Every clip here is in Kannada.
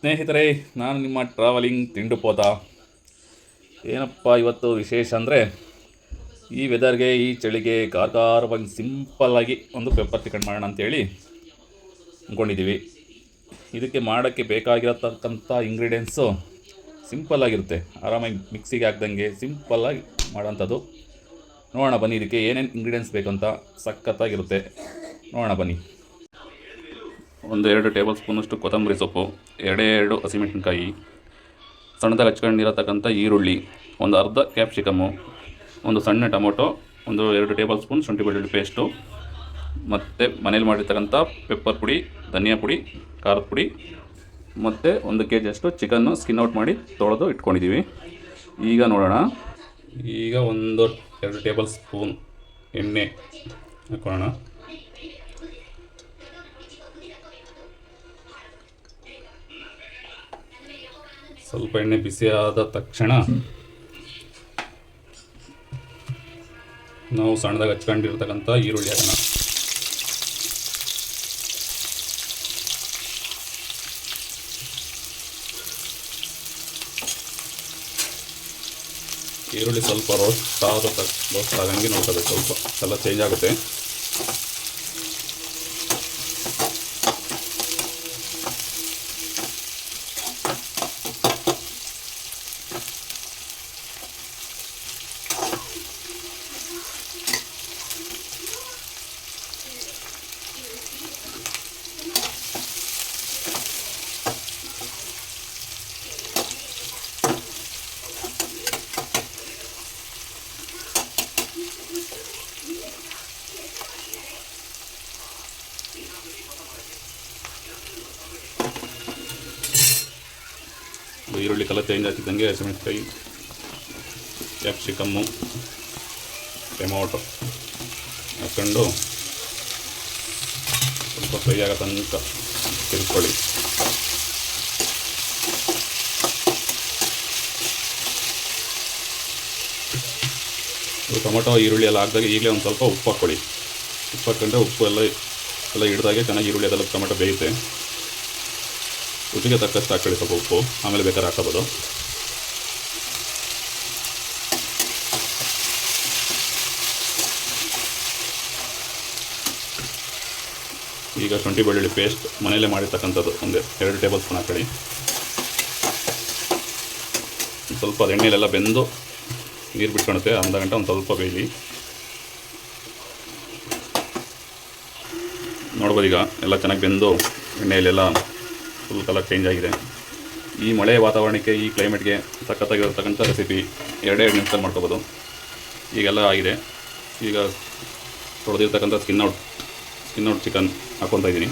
ಸ್ನೇಹಿತರೆ, ನಾನು ನಿಮ್ಮ ಟ್ರಾವೆಲಿಂಗ್ ತಿಂಡುಪೋತ. ಏನಪ್ಪ ಇವತ್ತು ವಿಶೇಷ ಅಂದರೆ, ಈ ವೆದರ್ಗೆ, ಈ ಚಳಿಗೆ ಖಾರವಾಗಿ ಸಿಂಪಲ್ಲಾಗಿ ಒಂದು ಪೆಪ್ಪರ್ ಚಿಕನ್ ಮಾಡೋಣ ಅಂತೇಳಿ ಅಂದ್ಕೊಂಡಿದ್ದೀವಿ. ಇದಕ್ಕೆ ಮಾಡೋಕ್ಕೆ ಬೇಕಾಗಿರತಕ್ಕಂಥ ಇಂಗ್ರೀಡಿಯೆಂಟ್ಸು ಸಿಂಪಲ್ಲಾಗಿರುತ್ತೆ. ಆರಾಮಾಗಿ ಮಿಕ್ಸಿಗೆ ಹಾಕ್ದಂಗೆ ಸಿಂಪಲ್ಲಾಗಿ ಮಾಡೋಂಥದ್ದು. ನೋಡೋಣ ಬನ್ನಿ, ಇದಕ್ಕೆ ಏನೇನು ಇಂಗ್ರೀಡಿಯೆಂಟ್ಸ್ ಬೇಕಂತ. ಸಖತ್ತಾಗಿರುತ್ತೆ, ನೋಡೋಣ ಬನ್ನಿ. 1-2 ಟೇಬಲ್ ಸ್ಪೂನಷ್ಟು ಕೊತ್ತಂಬರಿ ಸೊಪ್ಪು, 2 ಹಸಿಮೆಣಸಿನ್ಕಾಯಿ, ಸಣ್ಣದಾಗಿ ಹಚ್ಕೊಂಡಿರತಕ್ಕಂಥ ಈರುಳ್ಳಿ, ಒಂದು ಅರ್ಧ ಕ್ಯಾಪ್ಸಿಕಮ್ಮು, ಒಂದು ಸಣ್ಣ ಟೊಮೊಟೊ, 1-2 ಟೇಬಲ್ ಸ್ಪೂನ್ ಶುಂಠಿ ಬೆಳ್ಳುಳ್ಳಿ ಪೇಸ್ಟು, ಮತ್ತು ಮನೇಲಿ ಮಾಡಿರ್ತಕ್ಕಂಥ ಪೆಪ್ಪರ್ ಪುಡಿ, ಧನಿಯಾ ಪುಡಿ, ಖಾರದ ಪುಡಿ, ಮತ್ತು 1 kg ಅಷ್ಟು ಚಿಕನ್ನು ಸ್ಕಿನ್ ಔಟ್ ಮಾಡಿ ತೊಳೆದು ಇಟ್ಕೊಂಡಿದ್ದೀವಿ. ಈಗ ನೋಡೋಣ. ಈಗ 1-2 ಟೇಬಲ್ ಸ್ಪೂನ್ ಎಣ್ಣೆ ಹಾಕೊಳ್ಳೋಣ. ಸ್ವಲ್ಪ ಎಣ್ಣೆ ಬಿಸಿಯಾದ ತಕ್ಷಣ ನಾವು ಸಣ್ಣದಾಗಿ ಹಚ್ಕೊಂಡಿರ್ತಕ್ಕಂಥ ಈರುಳ್ಳಿ ಹಾಕೋಣ. ಈರುಳ್ಳಿ ಸ್ವಲ್ಪ ರೋಸ್ಟ್ ಆಗಂಗೆ ನೋಡ್ಕೋಬೇಕು. ಸ್ವಲ್ಪ ಎಲ್ಲ ಚೇಂಜ್ ಆಗುತ್ತೆ. ಈರುಳ್ಳಿ ಕಲರ್ ಚೇಂಜ್ ಆಗ್ತಿದ್ದಂಗೆ ಹಸಿಮೆಣಸಿನಕಾಯಿ, ಕ್ಯಾಪ್ಸಿಕಮ್ಮು, ಟೊಮೊಟೊ ಹಾಕ್ಕೊಂಡು ಸ್ವಲ್ಪ ಫ್ರೈ ಆಗೋ ತನಕ ತಿರ್ಕೊಳ್ಳಿ. ಟೊಮೊಟೊ ಈರುಳ್ಳಿ ಎಲ್ಲ ಹಾಕಿದಾಗ ಈಗಲೇ ಒಂದು ಸ್ವಲ್ಪ ಉಪ್ಪು ಹಾಕ್ಕೊಳ್ಳಿ. ಉಪ್ಪು ಹಾಕ್ಕೊಂಡ್ರೆ ಉಪ್ಪು ಎಲ್ಲ ಹಿಡಿದಾಗೆ ಚೆನ್ನಾಗಿ ಈರುಳ್ಳಿ ಅದೆಲ್ಲ ಟೊಮೊಟೊ ಬೇಯುತ್ತೆ. ರುಚಿಗೆ ತಕ್ಕಷ್ಟು ಹಾಕ್ಕೊಳ್ಳಿ ಸ್ವಲ್ಪ ಉಪ್ಪು, ಆಮೇಲೆ ಬೇಕಾದ್ರೆ ಹಾಕೋಬೋದು. ಈಗ ಶುಂಠಿ ಬೆಳ್ಳುಳ್ಳಿ ಪೇಸ್ಟ್ ಮನೆಯಲ್ಲೇ ಮಾಡಿರ್ತಕ್ಕಂಥದ್ದು 1-2 ಟೇಬಲ್ ಸ್ಪೂನ್ ಹಾಕೊಳ್ಳಿ. ಸ್ವಲ್ಪ ಅದು ಎಣ್ಣೆಲೆಲ್ಲ ಬೆಂದು ನೀರು ಬಿಟ್ಕೊಳುತ್ತೆ, ಅರ್ಧ ಗಂಟೆ ಒಂದು ಸ್ವಲ್ಪ ಬೇಯಲಿ. ನೋಡ್ಬೋದು, ಈಗ ಎಲ್ಲ ಚೆನ್ನಾಗಿ ಬೆಂದು ಎಣ್ಣೆಯಲ್ಲೆಲ್ಲ ಫುಲ್ ಕಲರ್ ಚೇಂಜ್ ಆಗಿದೆ. ಈ ಮಳೆ ವಾತಾವರಣಕ್ಕೆ, ಈ ಕ್ಲೈಮೇಟ್ಗೆ ಸಖತ್ತಾಗಿರತಕ್ಕಂಥ ರೆಸಿಪಿ 2 ನಿಮಿಷದಲ್ಲಿ ಮಾಡ್ಕೋಬೋದು. ಈಗೆಲ್ಲ ಆಗಿದೆ. ಈಗ ತೊಳೆದಿರ್ತಕ್ಕಂಥ ಸ್ಕಿನ್ ಔಟ್ ಚಿಕನ್ ಹಾಕ್ಕೊತಾ ಇದ್ದೀನಿ.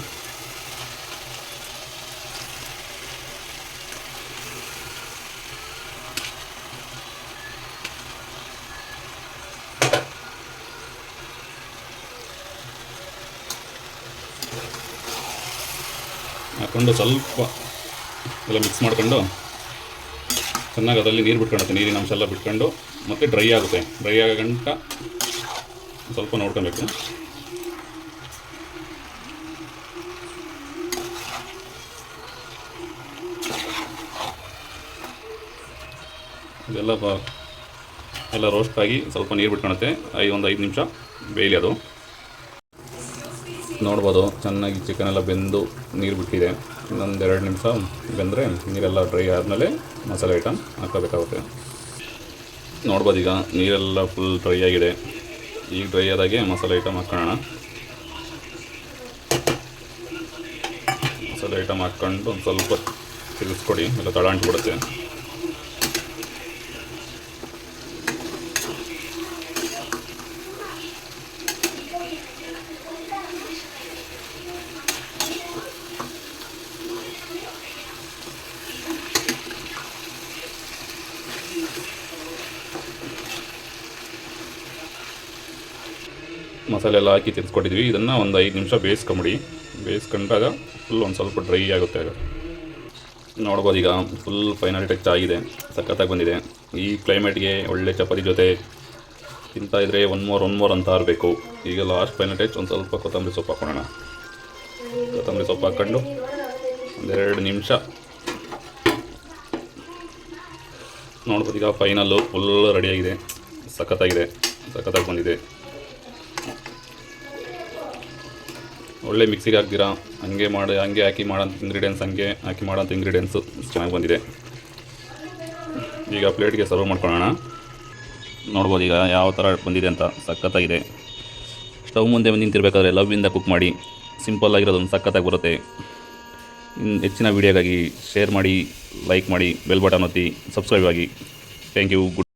ಹಾಕ್ಕೊಂಡು ಸ್ವಲ್ಪ ಎಲ್ಲ ಮಿಕ್ಸ್ ಮಾಡ್ಕೊಂಡು ಚೆನ್ನಾಗಿ ಅದರಲ್ಲಿ ನೀರು ಬಿಟ್ಕೊಳುತ್ತೆ. ನೀರಿನ ಅಂಶ ಎಲ್ಲ ಬಿಟ್ಕೊಂಡು ಮತ್ತು ಡ್ರೈ ಆಗುತ್ತೆ. ಡ್ರೈ ಆಗೋ ಗಂಟ ಸ್ವಲ್ಪ ನೋಡ್ಕೊಬೇಕು. ಇದೆಲ್ಲ ರೋಸ್ಟ್ ಆಗಿ ಸ್ವಲ್ಪ ನೀರು ಬಿಟ್ಕೊಳುತ್ತೆ. ಒಂದು 5 ನಿಮಿಷ ಬೇಯಲಿ ಅದು. ನೋಡ್ಬೋದು, ಚೆನ್ನಾಗಿ ಚಿಕನ್ ಎಲ್ಲ ಬೆಂದು ನೀರು ಬಿಟ್ಟಿದೆ. ಇನ್ನೊಂದು 2 ನಿಮಿಷ ಬೆಂದರೆ ನೀರೆಲ್ಲ ಡ್ರೈ ಆದಮೇಲೆ ಮಸಾಲೆ ಐಟಮ್ ಹಾಕೋಬೇಕಾಗುತ್ತೆ. ನೋಡ್ಬೋದು, ಈಗ ನೀರೆಲ್ಲ ಫುಲ್ ಡ್ರೈ ಆಗಿದೆ. ಈಗ ಡ್ರೈ ಆದಾಗೆ ಮಸಾಲೆ ಐಟಮ್ ಹಾಕೋಣ. ಮಸಾಲೆ ಐಟಮ್ ಹಾಕ್ಕೊಂಡು ಒಂದು ಸ್ವಲ್ಪ ತಿರುಗಿಸ್ಕೊಡಿ, ಎಲ್ಲ ತಳ ಅಂಟ್ಬಿಡುತ್ತೆ. ಮಸಾಲೆ ಎಲ್ಲ ಹಾಕಿ ತಿರ್ಸ್ಕೊಟ್ಟಿದ್ವಿ. ಇದನ್ನು ಒಂದು 5 ನಿಮಿಷ ಬೇಯಿಸ್ಕೊಂಬಿಡಿ. ಬೇಯಿಸ್ಕೊಂಡಾಗ ಫುಲ್ ಒಂದು ಸ್ವಲ್ಪ ಡ್ರೈ ಆಗುತ್ತೆ. ಆಗ ನೋಡ್ಬೋದು, ಈಗ ಫುಲ್ ಫೈನಲ್ ಟಚ್ ಆಗಿದೆ. ಸಖತ್ತಾಗಿ ಬಂದಿದೆ. ಈ ಕ್ಲೈಮೇಟ್ಗೆ ಒಳ್ಳೆ ಚಪಾತಿ ಜೊತೆ ತಿಂತಾಯಿದ್ರೆ ಒನ್ ಮೋರ್ ಅಂತ ಇರಬೇಕು. ಈಗ ಲಾಸ್ಟ್ ಫೈನಲ್ ಟಚ್ ಒಂದು ಸ್ವಲ್ಪ ಕೊತ್ತಂಬರಿ ಸೊಪ್ಪು ಹಾಕೋಣ. ಕೊತ್ತಂಬರಿ ಸೊಪ್ಪು ಹಾಕ್ಕೊಂಡು 1-2 ನಿಮಿಷ ನೋಡ್ಬೋದು ಈಗ ಫೈನಲ್ಲು ಫುಲ್ ರೆಡಿಯಾಗಿದೆ, ಸಖತ್ತಾಗಿದೆ, ಸಖತ್ತಾಗಿ ಬಂದಿದೆ. ಒಳ್ಳೆ ಮಿಕ್ಸಿಗೆ ಹಾಕ್ದಿರಾ ಹಂಗೆ ಹಾಕಿ ಮಾಡೋಂಥ ಇಂಗ್ರೀಡಿಯೆಂಟ್ಸ್, ಹಂಗೆ ಹಾಕಿ ಮಾಡೋಂಥ ಇಂಗ್ರೀಡಿಯೆಂಟ್ಸು ಚೆನ್ನಾಗಿ ಬಂದಿದೆ. ಈಗ ಪ್ಲೇಟ್ಗೆ ಸರ್ವ್ ಮಾಡ್ಕೊಳ್ಳೋಣ. ನೋಡ್ಬೋದು ಈಗ ಯಾವ ಥರ ಬಂದಿದೆ ಅಂತ, ಸಖತ್ತಾಗಿದೆ. ಸ್ಟವ್ ಮುಂದೆ ನಿಂತಿರಬೇಕಾದ್ರೆ ಲವ್ವಿಂದ ಕುಕ್ ಮಾಡಿ, ಸಿಂಪಲ್ಲಾಗಿರೋದೊಂದು ಸಖತ್ತಾಗಿ ಬರುತ್ತೆ. ಇನ್ನು ಹೆಚ್ಚಿನ ವೀಡಿಯೋಗಾಗಿ ಶೇರ್ ಮಾಡಿ, ಲೈಕ್ ಮಾಡಿ, ಬೆಲ್ ಬಟನ್ ಒತ್ತಿ, ಸಬ್ಸ್ಕ್ರೈಬ್ ಆಗಿ. Thank you. ಗುಡ್